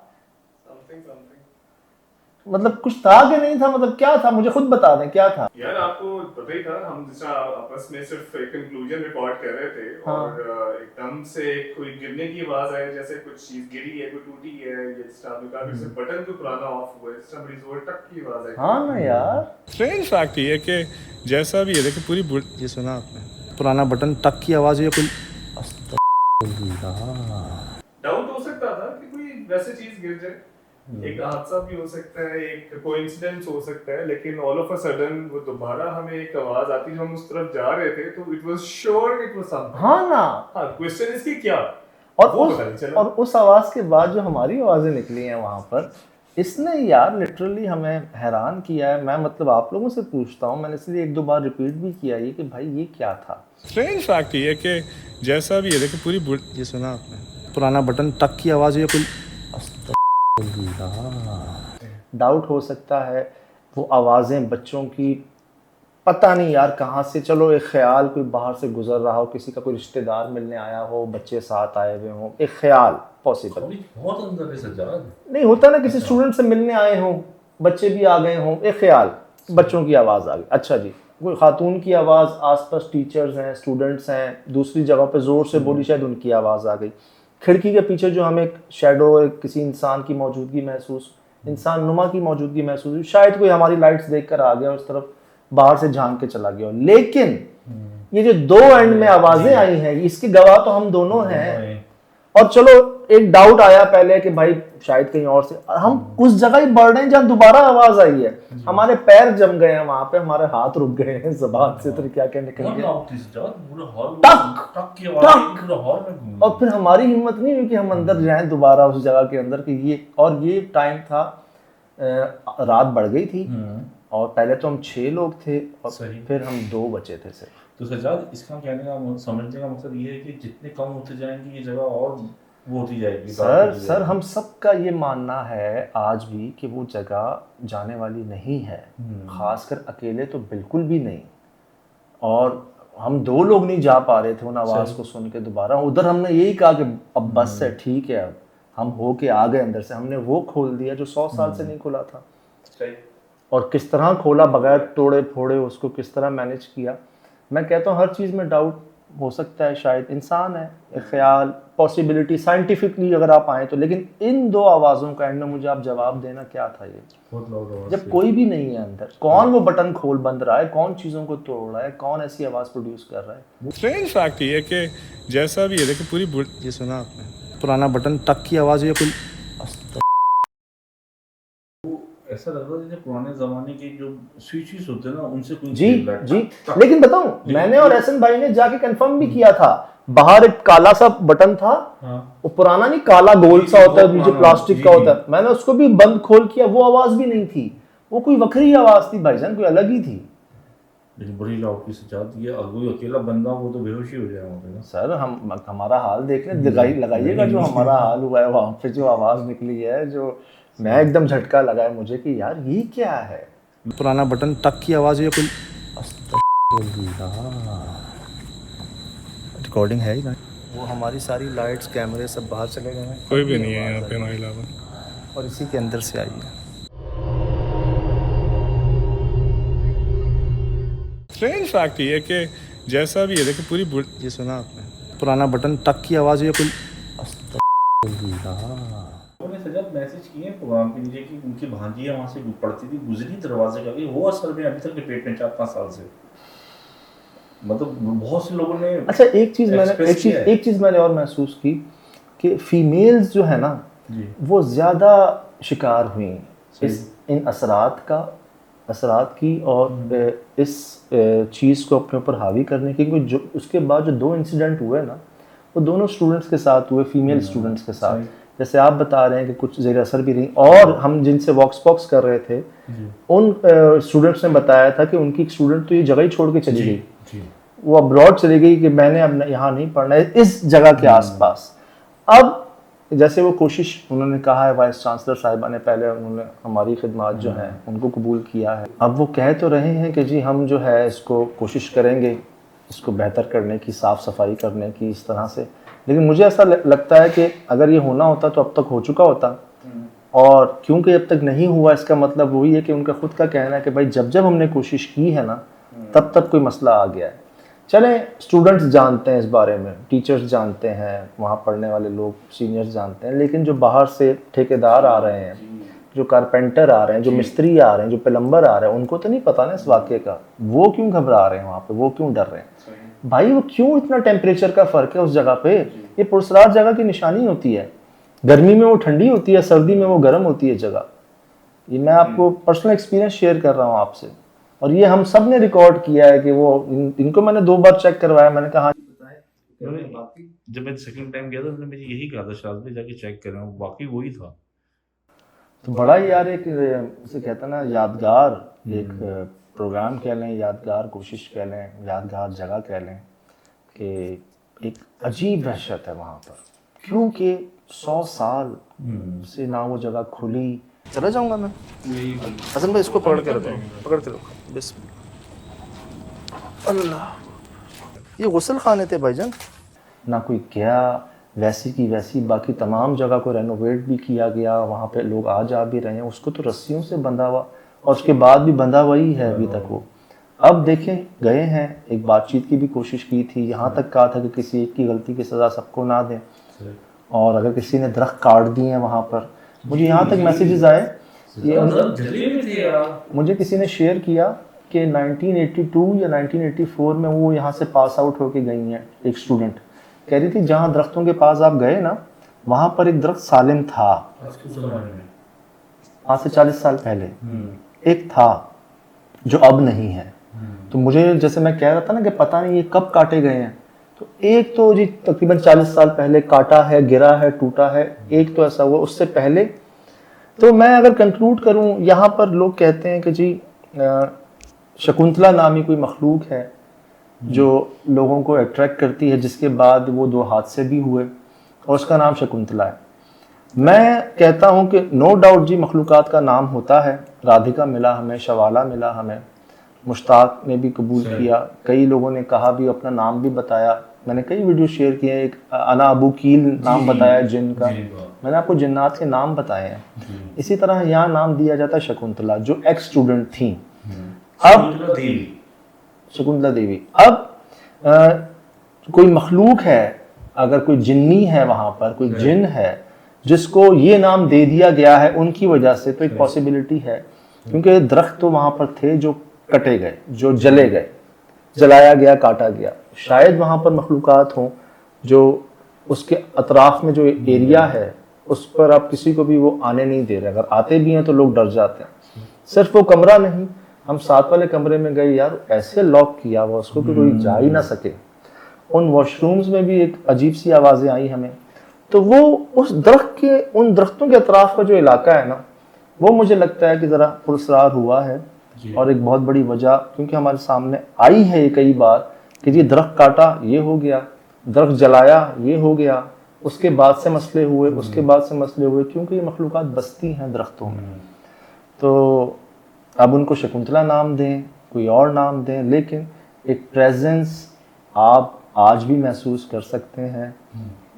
मतलब कुछ था कि नहीं था, मतलब क्या था, मुझे खुद बता दें क्या था। यार आपको पता ही था, हम जिस आपस में सिर्फ एक कंक्लूजन रिकॉर्ड कर रहे थे और एकदम से कोई गिरने की आवाज आई, जैसे कुछ चीज गिरी है, कोई टूटी है, जिस तरह आपने कहा फिर से बटन तो पुराना ऑफ हुआ है, जिस तरह बड़ी जोर टक की आवाज आई। हाँ ना यार, स्ट्रेंज फैक्ट ये है कि जैसा भी है देखिए पूरी ये सुना आपने, पुराना बटन टक की आवाज हुई, कोई डाउट हो सकता था कि कोई वैसे चीज गिर जाए, एक हादसा भी हो सकता है, एक कोइंसिडेंस हो सकता है, लेकिन ऑल ऑफ अ सडन वो दोबारा हमें एक आवाज आती, जब हम उस तरफ जा रहे थे तो it was sure it was something. हाँ ना, हाँ, क्वेश्चन इसकी क्या, और उस आवाज के बाद जो हमारी आवाजें निकली हैं वहां पर, इसने यार लिटरली हमें हैरान किया है। मैं मतलब आप लोगों से पूछता हूँ, मैंने इसलिए एक दो बार रिपीट भी किया ये कि भाई ये क्या था। स्ट्रेंज फैक्ट ये है कि जैसा भी है देखिए पूरी ये सुना आपने, पुराना बटन टक की आवाज हुई, कोई डाउट हो सकता है वो आवाज़ें बच्चों की, पता नहीं यार कहाँ से, चलो एक ख्याल कोई बाहर से गुजर रहा हो, किसी का कोई रिश्तेदार मिलने आया हो, बच्चे साथ आए हुए हों, एक ख्याल पॉसिबल बहुत अंदर है सज्जाद। नहीं होता ना, किसी स्टूडेंट से मिलने आए हों, बच्चे भी आ गए हों, एक ख्याल, बच्चों की आवाज़ आ गई, अच्छा जी, कोई खातून की आवाज़, आसपास टीचर्स हैं, स्टूडेंट्स हैं, दूसरी जगह पे ज़ोर से बोली, शायद उनकी आवाज़ आ गई, खिड़की के पीछे जो हमें शेडो, किसी इंसान की मौजूदगी महसूस, इंसान नुमा की मौजूदगी महसूस हुई, शायद कोई हमारी लाइट्स देखकर आ गया उस तरफ, बाहर से झांक के चला गया। लेकिन ये जो दो एंड में आवाजें आई हैं, इसके गवाह तो हम दोनों हैं। और चलो एक डाउट आया पहले कि भाई शायद कहीं और से, हम उस जगह ही बढ़ रहे हैं जहाँ दोबारा आवाज आई है, हमारे पैर जम गए हैं वहां पे, हमारे हाथ रुक गए हैं, जबान से तो क्या क्या निकल गया, और फिर हमारी हिम्मत नहीं हुई कि हम अंदर जाएं दोबारा उस जगह के अंदर कि ये, और ये टाइम था रात बढ़ गई थी और पहले तो हम 6 लोग थे और फिर हम 2 बचे थे सिर्फ। तो सज्जाद, इसका कहने का समझने का मतलब ये है कि जितने कम होते जाएंगे ये जगह और वो होती जाएगी। सर हम सबका ये मानना है आज भी कि वो जगह जाने वाली नहीं है, खासकर अकेले तो बिल्कुल भी नहीं। और हम 2 लोग नहीं जा पा रहे थे उन आवाज़ को सुन के दोबारा। उधर हमने यही कहा कि अब बस है, ठीक है, अब हम हो के आ गए अंदर से, हमने वो खोल दिया जो 100 साल से नहीं खुला था। और किस तरह खोला, बगैर तोड़े फोड़े उसको किस तरह मैनेज किया। मैं कहता हूँ हर चीज़ में डाउट हो सकता है, शायद इंसान है, एक ख्याल, पॉसिबिलिटी, साइंटिफिकली अगर आप आए तो। लेकिन इन 2 आवाज़ों का एंड में मुझे आप जवाब देना क्या था ये, जब कोई भी नहीं है अंदर, कौन वो बटन खोल बंद रहा है, कौन चीज़ों को तोड़ रहा है, कौन ऐसी आवाज़ प्रोड्यूस कर रहा है। स्ट्रेंज फैक्ट ये है कि जैसा भी है देखिए पूरी ये सुना आपने, पुराना बटन टक की आवाज़ हुई, कोई ऐसा लगता है जैसे पुराने जमाने के जो स्विचेस होते हैं ना, उनसे कोई जी। लेकिन बताऊं, मैंने और एहसन भाई ने जाके कंफर्म भी किया था, बाहर एक काला सा बटन था, वो पुराना नहीं, काला गोल सा होता है, नीचे प्लास्टिक का होता है, मैंने उसको भी बंद खोल किया, वो आवाज भी नहीं थी, वो कोई वखरी आवाज थी भाईजान, कोई अलग ही थी। लेकिन बड़ी लाउड की सजात, ये कोई अकेला बंदा वो तो बेहोश ही हो जाएगा सर। हमारा हाल देख लें, लगाइएगा जो हमारा हाल हुआ है वहां पे, जो आवाज निकली है, जो मैं एकदम झटका लगा है मुझे कि यार ये क्या है। पुराना बटन टक की आवाज हुई, कोई रिकॉर्डिंग है ही ना। वो हमारी सारी लाइट्स, कैमरे सब बाहर चले गए हैं, कोई भी नहीं है यहाँ पे हमारे अलावा, और इसी के अंदर से आई है। स्ट्रेंज फैक्ट ये है कि जैसा भी है देखिए पूरी ये सुना आपने, पुराना बटन टक की आवाज हुई, कोई सजात मैसेज किए प्रोग्राम के नीचे कि उनकी भांजियां वहां से पड़ती थी, गुजरी दरवाजे का, वो असल में अभी तक रिपीट में 4-5 साल से, मतलब बहुत से लोगों ने। अच्छा, एक चीज मैंने और महसूस की कि फीमेल्स जो है ना वो ज्यादा शिकार हुई इन असरात की और इस चीज़ को अपने ऊपर हावी करने की। क्योंकि जो उसके बाद जो 2 इंसिडेंट हुए ना, वो दोनों स्टूडेंट्स के साथ हुए, फीमेल स्टूडेंट्स के साथ। जैसे आप बता रहे हैं कि कुछ ज़ेर असर भी रही, और हम जिनसे वॉक्स पॉक्स कर रहे थे उन स्टूडेंट्स ने बताया था कि उनकी एक स्टूडेंट तो ये जगह ही छोड़ के चली गई, वो अब्रॉड चली गई कि मैंने अब यहाँ नहीं पढ़ना है इस जगह के आसपास। अब जैसे वो कोशिश उन्होंने कहा है, वाइस चांसलर साहिबा ने पहले उन्होंने हमारी खिदमत जो हैं उनको कबूल किया है, अब वो कह तो रहे हैं कि जी हम जो है इसको कोशिश करेंगे इसको बेहतर करने की, साफ़ सफाई करने की, इस तरह से। लेकिन मुझे ऐसा लगता है कि अगर ये होना होता तो अब तक हो चुका होता, और क्योंकि अब तक नहीं हुआ, इसका मतलब वही है कि उनका खुद का कहना है कि भाई जब जब हमने कोशिश की है ना तब तब कोई मसला आ गया है। चलें, स्टूडेंट्स जानते हैं इस बारे में, टीचर्स जानते हैं, वहाँ पढ़ने वाले लोग सीनियर्स जानते हैं, लेकिन जो बाहर से ठेकेदार आ रहे हैं, जो कारपेंटर आ रहे हैं, जो मिस्त्री आ रहे हैं, जो प्लम्बर आ रहे हैं, उनको तो नहीं पता ना इस वाक़े का। वो क्यों घबरा रहे हैं वहाँ पे, वो क्यों डर रहे हैं भाई? वो क्यों इतना टेम्परेचर का फ़र्क है उस जगह पे? ये पुरसरार जगह की निशानी होती है, गर्मी में वो ठंडी होती है, सर्दी में वो गर्म होती है जगह। ये मैं आपको पर्सनल एक्सपीरियंस शेयर कर रहा हूँ आपसे, और ये हम सब ने रिकॉर्ड किया है कि वो इनको मैंने 2 बार चेक करवाया। मैंने कहा जब मैं सेकंड टाइम गया था मैंने मुझे यही कहा था शायद में जाके चेक कर रहा हूँ, वाकई वही था। तो बड़ा ही यार एक उसे कहता ना यादगार एक प्रोग्राम कह लें, यादगार कोशिश कह लें, यादगार जगह कह लें कि एक अजीब वहशत है वहाँ पर, क्योंकि 100 साल से ना वो जगह खुली। चला जाऊंगा मैं। हसन भाई इसको पकड़ के रखो, पकड़ते रखो। अल्लाह, ये गुस्ल खाने थे भाईजान। ना कोई गया, वैसी की वैसी, बाकी तमाम जगह को रेनोवेट भी किया गया, वहाँ पे लोग आ जा भी रहे हैं। उसको तो रस्सियों से बंधा हुआ, और उसके बाद भी बंधा हुआ ही है अभी तक वो। अब देखें, गए हैं, एक बातचीत की भी कोशिश की थी, यहाँ तक कहा था कि किसी एक की गलती की सज़ा सबको ना दें, और अगर किसी ने दरख्त काट दिए हैं वहाँ पर, मुझे यहाँ तक मैसेजेस आए, मुझे किसी ने शेयर किया कि 1982 या 1984 में वो यहाँ से पास आउट होके गई हैं। एक स्टूडेंट कह रही थी जहाँ दरख्तों के पास आप गए ना, वहाँ पर एक दरख्त सालिम था, आज से 40 साल पहले एक था जो अब नहीं है। तो मुझे, जैसे मैं कह रहा था ना कि पता नहीं ये कब काटे गए हैं, तो एक तो जी तकरीबन 40 साल पहले काटा है, गिरा है, टूटा है, एक तो ऐसा हुआ उससे पहले। तो मैं अगर कंक्लूड करूं, यहाँ पर लोग कहते हैं कि जी शकुंतला नामी कोई मखलूक है जो लोगों को अट्रैक्ट करती है, जिसके बाद वो 2 हादसे भी हुए और उसका नाम शकुंतला है। मैं कहता हूं कि नो डाउट जी मखलूकात का नाम होता है। राधिका मिला हमें, शवाला मिला हमें, मुश्ताक ने भी कबूल किया, कई लोगों ने कहा भी, अपना नाम भी बताया। मैंने कई वीडियो शेयर किए हैं, एक अना अबू कील नाम बताया जिन का, मैंने आपको जिन्नात के नाम बताए हैं। इसी तरह यहाँ नाम दिया जाता है शकुंतला, जो एक्स स्टूडेंट थी। अब शकुंतला देवी, अब कोई मखलूक है, अगर कोई जिन्नी है वहाँ पर, कोई जिन है जिसको ये नाम दे दिया गया है उनकी वजह से, तो एक पॉसिबिलिटी है, क्योंकि दरख्त तो वहाँ पर थे जो कटे गए, जो जले गए, जलाया गया, काटा गया। शायद वहाँ पर मखलूकात हों जो उसके अतराफ में जो एरिया है उस पर आप किसी को भी वो आने नहीं दे रहे। अगर आते भी हैं तो लोग डर जाते हैं। सिर्फ वो कमरा नहीं, हम साथ वाले कमरे में गए यार, ऐसे लॉक किया हुआ उसको कि कोई जा ही ना सके। उन वॉशरूम्स में भी एक अजीब सी आवाज़ें आई हमें। तो वो उस दरख्त के, उन दरख्तों के अतराफ का जो इलाका है ना, वो मुझे लगता है कि ज़रा पुरसरार हुआ है। और एक बहुत बड़ी वजह, क्योंकि हमारे सामने आई है ये कई बार कि जी दरख्त काटा ये हो गया, दरख्त जलाया ये हो गया, उसके बाद से मसले हुए, उसके बाद से मसले हुए, क्योंकि ये मखलूकात बसती हैं दरख्तों में। तो अब उनको शकुंतला नाम दें, कोई और नाम दें, लेकिन एक प्रेजेंस आप आज भी महसूस कर सकते हैं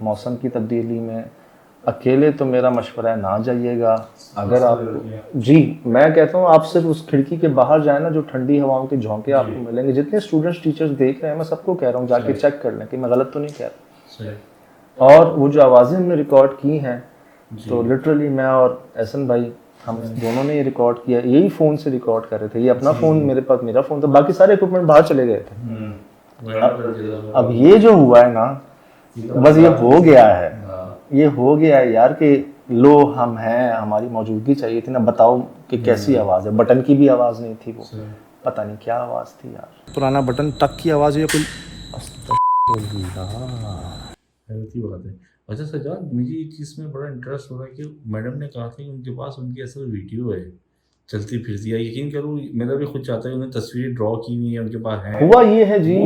मौसम की तब्दीली में। अकेले तो मेरा मशवरा है ना जाइएगा। अगर आप, जी मैं कहता हूँ, आप सिर्फ उस खिड़की के बाहर जाए ना, जो ठंडी हवाओं के झोंके आपको मिलेंगे, जितने स्टूडेंट्स टीचर्स देख रहे हैं, मैं सबको कह रहा हूँ जाके चेक कर लें कि मैं गलत तो नहीं कह रहा। और वो जो आवाज़ें हमने रिकॉर्ड की हैं, तो लिटरली मैं और एहसन भाई, हम दोनों ने ये रिकॉर्ड किया, यही फ़ोन से रिकॉर्ड कर रहे थे। ये अपना फ़ोन, मेरे पास मेरा फ़ोन था, बाकी सारे इक्विपमेंट बाहर चले गए थे। अब ये जो हुआ है ना, बस ये हो गया है, ये हो गया है यार कि लो हम हैं, हमारी मौजूदगी चाहिए थी ना। बताओ कि कैसी आवाज़ है, बटन की भी आवाज़ नहीं थी, वो पता नहीं क्या आवाज़ थी यार। पुराना बटन टक की आवाज़ है कोई। बात है। अच्छा सज्जाद, मुझे एक चीज़ में बड़ा इंटरेस्ट हो रहा है कि मैडम ने कहा था कि उनके पास उनकी असल वीडियो है चलती फिरती है। यकीन करो मेरा भी खुद चाहता है, उन्हें तस्वीरें ड्रॉ की हुई है, उनके पास है। हुआ ये है जी,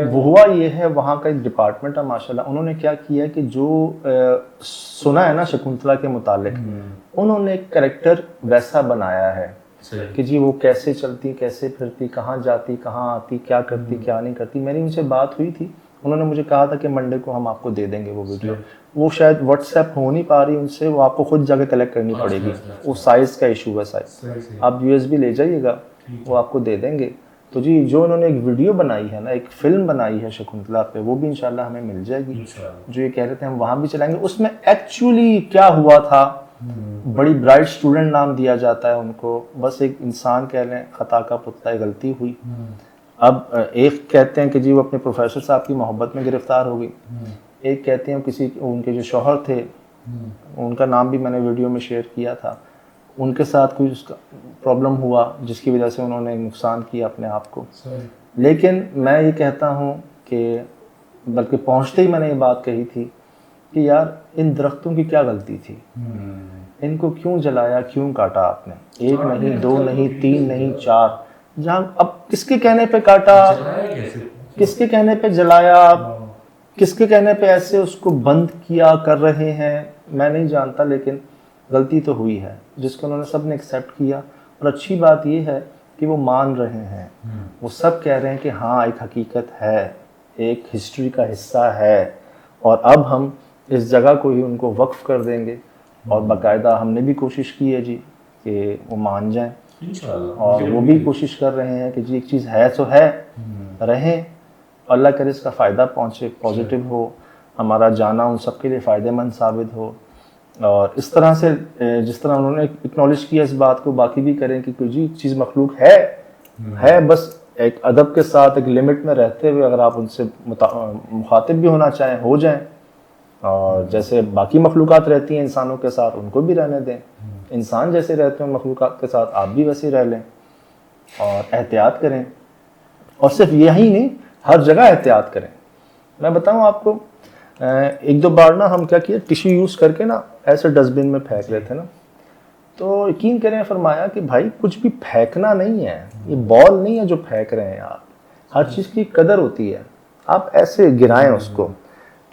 वो हुआ ये है, वहाँ का एक डिपार्टमेंट है माशाल्लाह, उन्होंने क्या किया कि जो सुना है ना शकुंतला के मुतालिक, उन्होंने एक कैरेक्टर वैसा बनाया है कि जी वो कैसे चलती, कैसे फिरती, कहाँ जाती, कहाँ आती, क्या करती, क्या नहीं करती। मेरी उनसे बात हुई थी, उन्होंने मुझे कहा था कि मंडे को हम आपको दे देंगे वो वीडियो। वो शायद व्हाट्सएप हो नहीं पा रही उनसे, वो आपको खुद जाके कलेक्ट करनी पड़ेगी, वो साइज़ का इशू है साइज। आप USB ले जाइएगा, वो आपको दे देंगे। तो जी जो उन्होंने एक वीडियो बनाई है ना, एक फिल्म बनाई है शकुंतला पे, वो भी इंशाल्लाह हमें मिल जाएगी। जो ये कह रहे थे हम वहाँ भी चलाएंगे, उसमें एक्चुअली क्या हुआ था, बड़ी ब्राइट स्टूडेंट नाम दिया जाता है उनको, बस एक इंसान कह लें खता का पुतला, गलती हुई। अब एक कहते हैं कि जी वो अपने प्रोफेसर साहब की मोहब्बत में गिरफ्तार हो गई, एक कहते हैं किसी उनके जो शौहर थे, उनका नाम भी मैंने वीडियो में शेयर किया था, उनके साथ कोई उसका प्रॉब्लम हुआ जिसकी वजह से उन्होंने नुकसान किया अपने आप को। लेकिन मैं ये कहता हूँ कि बल्कि पहुँचते ही मैंने ये बात कही थी कि यार इन दरख्तों की क्या गलती थी, इनको क्यों जलाया, क्यों काटा आपने, एक नहीं, दो नहीं, तीन नहीं, चार, जहाँ अब किसके कहने पे काटा, किसके कहने पे जलाया, किसके कहने पे ऐसे उसको बंद किया कर रहे हैं, मैं नहीं जानता, लेकिन गलती तो हुई है जिसको उन्होंने सब ने एक्सेप्ट किया। और अच्छी बात ये है कि वो मान रहे हैं, वो सब कह रहे हैं कि हाँ एक हकीकत है, एक हिस्ट्री का हिस्सा है, और अब हम इस जगह को ही उनको वक्फ कर देंगे। और बाकायदा हमने भी कोशिश की है जी कि वो मान जाएं, और वो भी कोशिश कर रहे हैं कि जी एक चीज़ है तो है, रहें, अल्लाह करे इसका फ़ायदा पहुँचे, पॉजिटिव हो, हमारा जाना उन सब के लिए फ़ायदेमंद साबित हो। और इस तरह से जिस तरह उन्होंने एक्नॉलेज किया इस बात को, बाकी भी करें कि जी चीज़ मखलूक है, बस एक अदब के साथ एक लिमिट में रहते हुए अगर आप उनसे मुखातिब भी होना चाहें हो जाएं, और जैसे बाकी मखलूक़ात रहती हैं इंसानों के साथ उनको भी रहने दें, इंसान जैसे रहते हैं मखलूक़ात के साथ आप भी वैसे रह लें, और एहतियात करें, और सिर्फ यही नहीं हर जगह एहतियात करें। मैं बताऊं आपको, एक दो बार ना हम क्या किए, टिश्यू यूज़ करके ना ऐसे डस्टबिन में फेंक रहे थे ना, तो यकीन करें फरमाया कि भाई कुछ भी फेंकना नहीं है, ये बॉल नहीं है जो फेंक रहे हैं आप, हर चीज़ की कदर होती है, आप ऐसे गिराएं उसको।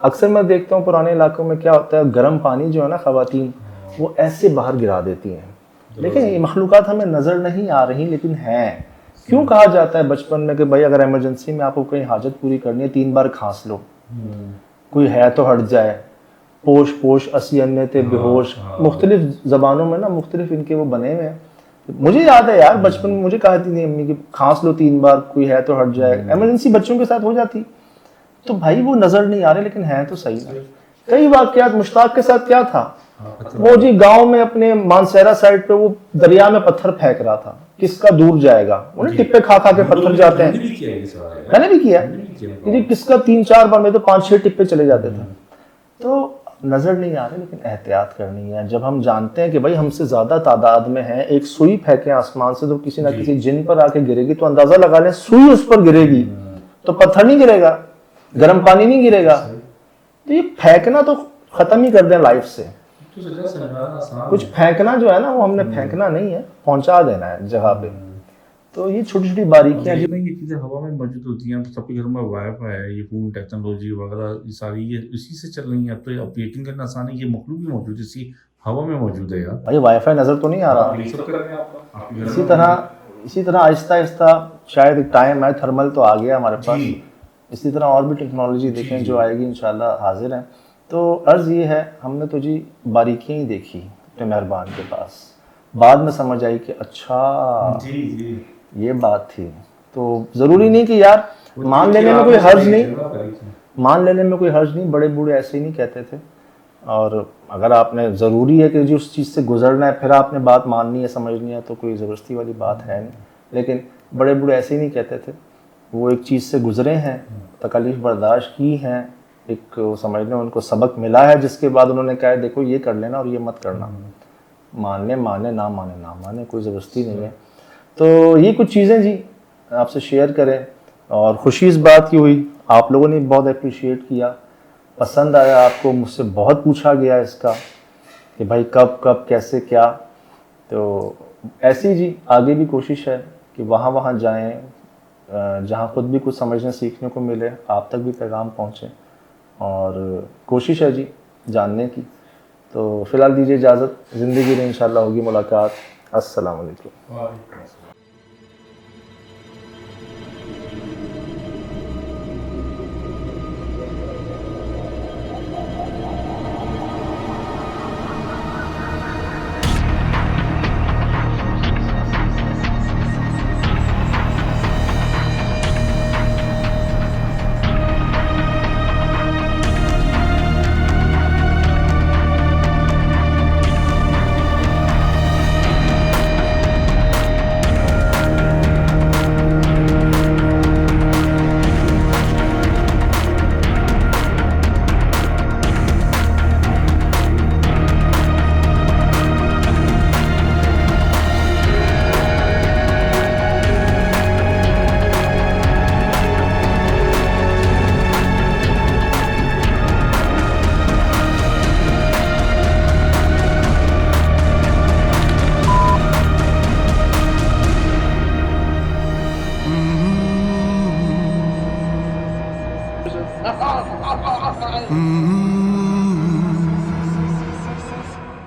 अक्सर मैं देखता हूँ पुराने इलाकों में क्या होता है, गर्म पानी जो है ना ख़वातीन वो ऐसे बाहर गिरा देती हैं, लेकिन ये मखलूक़ात हमें नज़र नहीं आ रही लेकिन हैं। क्यों कहा जाता है बचपन में कि भाई अगर इमरजेंसी में आपको कहीं हाजत पूरी करनी है 3 बार खांस लो, कोई है तो हट जाए, पोश पोश असी अन्य थे बेहोश, मुख्तलिफ ज़बानों में ना मुख्तलिफ इनके वो बने हुए हैं। मुझे याद है यार बचपन में मुझे कहा थी अम्मी कि खांस लो 3 बार, कोई है तो हट जाए, इमरजेंसी बच्चों के साथ हो जाती। तो भाई वो नज़र नहीं आ रहे लेकिन है तो सही ना। कई वाक़यात मुश्ताक के साथ क्या था, वो जी गांव में अपने मानसेरा साइड पे वो दरिया में पत्थर फेंक रहा था, किसका दूर जाएगा, उन्हें टिप्पे खा खा के पत्थर जाते हैं, मैंने भी किया जी, किसका 3-4 बार में तो 5-6 टिप्पे चले जाते थे। तो नज़र नहीं आ रहे लेकिन एहतियात करनी है। जब हम जानते हैं कि भाई हमसे ज़्यादा तादाद में है, एक सुई फेंके आसमान से तो किसी ना किसी जिन पर आके गिरेगी, तो अंदाज़ा लगा लें सुई उस पर गिरेगी तो पत्थर नहीं गिरेगा, गर्म पानी नहीं गिरेगा। तो ये फेंकना तो ख़त्म ही कर दें लाइफ से, कुछ फेंकना जो है ना वो हमने फेंकना नहीं है, पहुंचा देना है जगह पे। तो ये छोटी छोटी बारीकियां ये चीज़ें हवा में मौजूद होती हैं, तो सबके घर में वाईफाई है, ये फ़ोन टेक्नोलॉजी वगैरह ये सारी ये इसी से चल रही है। अब तो अब यकीन करना आसान है, ये मखलूक भी मौजूद इसी हवा में मौजूद है यार। भाई वाईफाई नज़र तो नहीं आ रहा। इसी तरह आहिस्ता आहिस्ता शायद एक टाइम है, थर्मल तो आ गया हमारे पास, इसी तरह और भी टेक्नोलॉजी देखें जो आएगी इंशाल्लाह हाजिर हैं। तो अर्ज़ ये है, हमने तो जी बारीकियाँ ही देखी अपने मेहरबान के पास, बाद में समझ आई कि अच्छा ये बात थी। तो ज़रूरी नहीं कि यार मान लेने में कोई हर्ज नहीं, मान लेने में कोई हर्ज नहीं, बड़े बूढ़े ऐसे ही नहीं कहते थे। और अगर आपने ज़रूरी है कि जो उस चीज़ से गुजरना है फिर आपने बात माननी है समझनी है तो कोई ज़बरदस्ती वाली बात है नहीं, लेकिन बड़े बूढ़े ऐसे ही नहीं कहते थे, वो एक चीज़ से गुजरे हैं, तकलीफ़ बर्दाश्त की हैं, एक समझ लें उनको सबक मिला है, जिसके बाद उन्होंने कहा है देखो ये कर लेना और ये मत करना, मानने माने ना माने ना माने, कोई ज़बरदस्ती नहीं है। तो ये कुछ चीज़ें जी आपसे शेयर करें, और खुशी इस बात की हुई आप लोगों ने बहुत अप्रिशिएट किया, पसंद आया आपको, मुझसे बहुत पूछा गया इसका कि भाई कब कब कैसे क्या। तो ऐसी जी आगे भी कोशिश है कि वहाँ जाएँ जहाँ ख़ुद भी कुछ समझने सीखने को मिले, आप तक भी पैगाम पहुँचे, और कोशिश है जी जानने की। तो फ़िलहाल दीजिए इजाज़त, ज़िंदगी में इंशाल्लाह होगी मुलाकात। अस्सलाम वालेकुम।